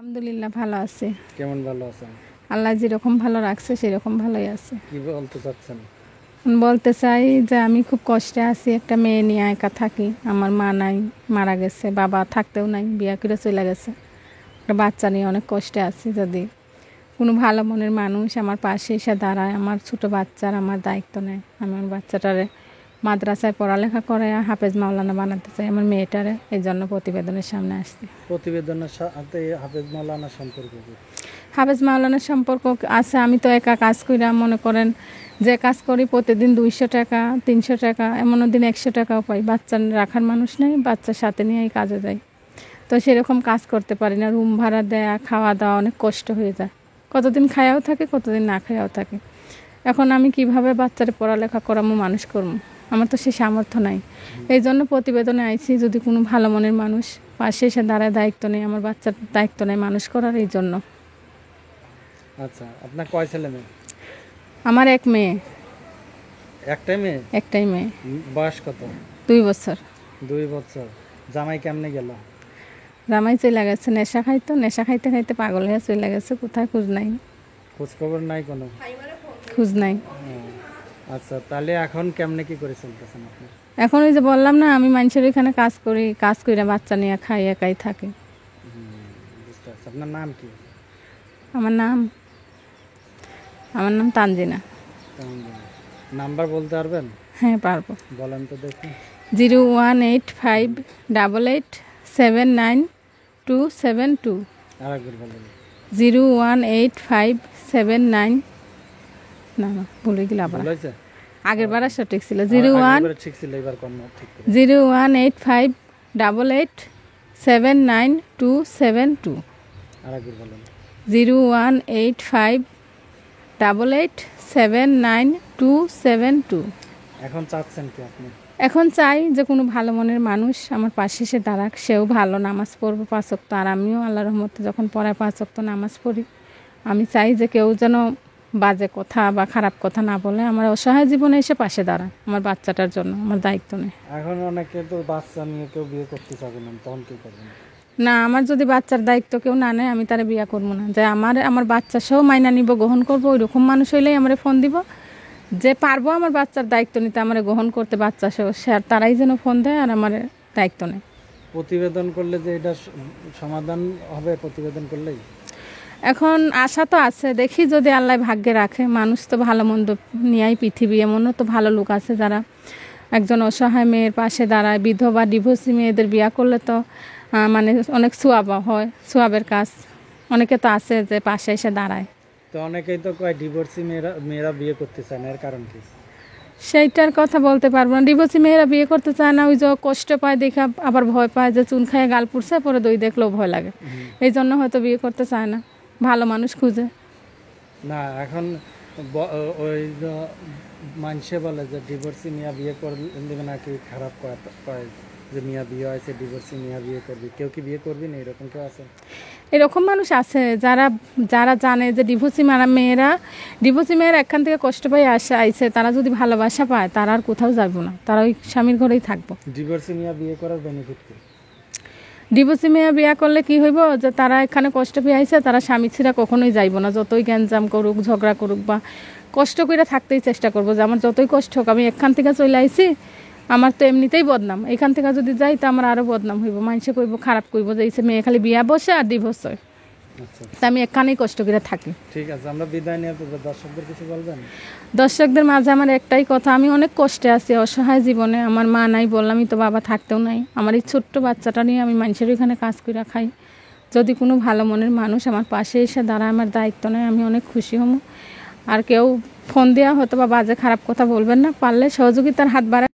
আলহামদুলিল্লাহ ভালো আছে। কেমন ভালো আছেন? আল্লাহ যেরকম ভালো রাখছে সেরকম ভালোই আছে। কি বলতে চাচ্ছেন? বলতে চাই যে আমি খুব কষ্টে আছি, একটা মেয়ে নিয়ে একা থাকি। আমার মা নাই, মারা গেছে, বাবা থাকতেও নাই, বিয়ে করে চলে গেছে। একটা বাচ্চা নিয়ে অনেক কষ্টে আছি। যদি কোনো ভালো মনের মানুষ আমার পাশে এসে দাঁড়ায়, আমার ছোট বাচ্চার আমার দায়িত্ব নেয়, আমি আমার বাচ্চাটারে মাদ্রাসায় পড়ালেখা করে হাফেজ মাওলানা বানাতে চাই আমার মেয়েটারে, এই জন্য প্রতিবেদনের সামনে আসছি। প্রতিবেদনের সাথে হাফেজ মাওলানার সম্পর্ক কি? হাফেজ মাওলানার সম্পর্ক আছে, আমি তো একা কাজ করি, মনে করেন যে কাজ করি প্রতিদিন 200 টাকা 300 টাকা, এমন দিন 100 টাকাও পাই। বাচ্চা রাখার মানুষ নেই, বাচ্চার সাথে নিয়েই কাজে যাই। তো সেরকম কাজ করতে পারি না, রুম ভাড়া দেয়া খাওয়া দাওয়া অনেক কষ্ট হয়ে যায়। কতদিন খায়াও থাকে, কতদিন না খায়াও থাকে। এখন আমি কিভাবে বাচ্চার পড়ালেখা করামো, মানুষ করবো, আমার তো সে সামর্থ্য নাই। এই জন্য প্রতিবেদনে আইছি, যদি কোনো ভালো মনের মানুষ পাশে এসে দাঁড়ায়, দায়িত্ব নেই, আমার বাচ্চার দায়িত্ব নেই মানুষ করার, এই জন্য। আচ্ছা, আপনার কয় ছেলে মেয়ে? আমার এক মেয়ে। একটাই মেয়ে? একটাই মেয়ে। বয়স কত? 2 বছর। 2 বছর। জামাই কেমনে গেল? জামাই চলে গেছে, নেশা খাইতো, নেশা খাইতে খাইতে পাগল হয়ে চলে গেছে, কোথায় খোঁজ নাই। খোঁজ খবর নাই কোনো? খোঁজ নাই। আচ্ছা, তাহলে এখন কেমনে কি করে চলতেছেন আপনি? এখন ওই যে বললাম না, আমি মানুষের এখানে কাজ করি, কাজ করে বাচ্চা নিয়ে খাই, একাই থাকি। বুঝতে পারছি। আপনার নাম কি? আমার নাম তানজিনা। নাম্বার বলতে পারবেন? হ্যাঁ পারবো। বলেন তো দেখি। 01857979272। আরেকবার বলেন। 01857 না ভুলে গেলে আবার। আগের বার সঠিক ছিল। 01857879272। আরেকবার বলেন। 01858879272। এখন চাচ্ছেন কি আপনি? এখন চাই যে কোনো ভালো মনের মানুষ আমার পাশে এসে দাঁড়াক, সেও ভালো নামাজ পড়বো 5 ওয়াক্ত, আর আমিও আল্লাহর রহমতে যখন পড়ায় 5 ওয়াক্ত নামাজ পড়ি। আমি চাই যে কেউ যেন বাজে কথা বা খারাপ কথা না বলে, আমার অসহায় জীবনে এসে পাশে দাঁড়ায়, আমার বাচ্চাটার জন্য আমার দায়িত্ব নেই। এখন অনেকে তো বাচ্চা নিয়ে কেউ বিয়ে করতে চাবে না, তখন কি করবেন? না, আমার যদি বাচ্চার দায়িত্ব কেউ না নেয়, আমি তারা বিয়ে করবো না। যে আমার বাচ্চা সহ মাইনা নিব, গ্রহণ করবো, ওই রকম মানুষ হইলেই আমার ফোন দিব। যে পারবো আমার বাচ্চার দায়িত্ব নিতে, আমার গ্রহণ করতে, বাচ্চা সহ, তারাই যেন ফোন দেয় আর আমার দায়িত্ব নেয়। প্রতিবেদন করলে যে এটা সমাধান হবে, প্রতিবেদন করলেই? এখন আশা তো আছে, দেখি যদি আল্লাহ ভাগ্যে রাখে। মানুষ তো ভালো মন্দ নিয়েই পৃথিবী, এমনও তো ভালো লোক আছে যারা একজন অসহায় মেয়ের পাশে দাঁড়ায়। বিধবা ডিভোর্সি মেয়েদের বিয়ে করলে তো মানে অনেক সোয়াব হয়, সোয়াবের কাজ। অনেকে তো আছে যে পাশে এসে দাঁড়ায়। তো অনেকেই তো কয় ডিভোর্সি মেয়েরা বিয়ে করতে চায় না, এর কারণ কি? সেইটার কথা বলতে পারবো না। ডিভোর্সি মেয়েরা বিয়ে করতে চায় না, ওই যে কষ্ট পায় দেখে আবার ভয় পায়, যে চুন খায় গাল পুড়ছে, পরে দই দেখলেও ভয় লাগে, এই জন্য হয়তো বিয়ে করতে চায় না, ভালো মানুষ খুঁজে না। এখন ওই মানুষে বলে যে ডিভোর্সি মিয়া বিয়ে করলে নাকি খারাপ কয়, যে মিয়া বিয়ে হয়েছে, ডিভোর্সি মিয়া বিয়ে করবি। কেউ কি বিয়ে করবি না, এরকম কেউ আছে? এরকম মানুষ আছে যারা যারা জানে যে ডিভোর্সি মেয়েরা এখান থেকে কষ্ট পাই আইছে, তারা যদি ভালোবাসা পায় তারা আর কোথাও যাবো না, তারা ওই স্বামীর ঘরেই থাকবো। ডিভোর্সি মিয়া বিয়ে করার বেনিফিট কি? ডিভোর্সি মেয়ে বিয়ে করলে কি হইব, যে তারা এখানে কষ্ট পেয়ে আইছে, তারা স্বামী ছিঁড়া কখনোই যাইব না। যতই গ্যাঞ্জাম করুক, ঝগড়া করুক, বা কষ্ট করে থাকতেই চেষ্টা করবো, যে আমার যতই কষ্ট হোক, আমি এখান থেকে চলে আইছি, আমার তো এমনিতেই বদনাম, এখান থেকে যদি যাই তো আমার আরও বদনাম হইব, মানুষে কইব, খারাপ কইব যে এই মেয়ে খালি বিয়া বসে আর ডিভোর্স হয়। তা আমি এখানেই কষ্ট করে থাকি। ঠিক আছে, আমরা বিদায় নিয়ে দর্শকদের কিছু বলবেন? দর্শকদের মাঝে আমার একটাই কথা, আমি অনেক কষ্টে আছি, অসহায় জীবনে। আমার মা নাই, বললামই তো, বাবা থাকতেও নাই। আমার এই ছোট্ট বাচ্চাটা নিয়ে আমি মানুষের এখানে কাজ করে খাই। যদি কোনো ভালো মনের মানুষ আমার পাশে এসে দাঁড়ায়, আমার দায়িত্ব নেয়, আমি অনেক খুশি হব। আর কেউ ফোন দেওয়া হয়তো বা বাজে খারাপ কথা বলবেন না, পারলে সহযোগিতার হাত বাড়ায়।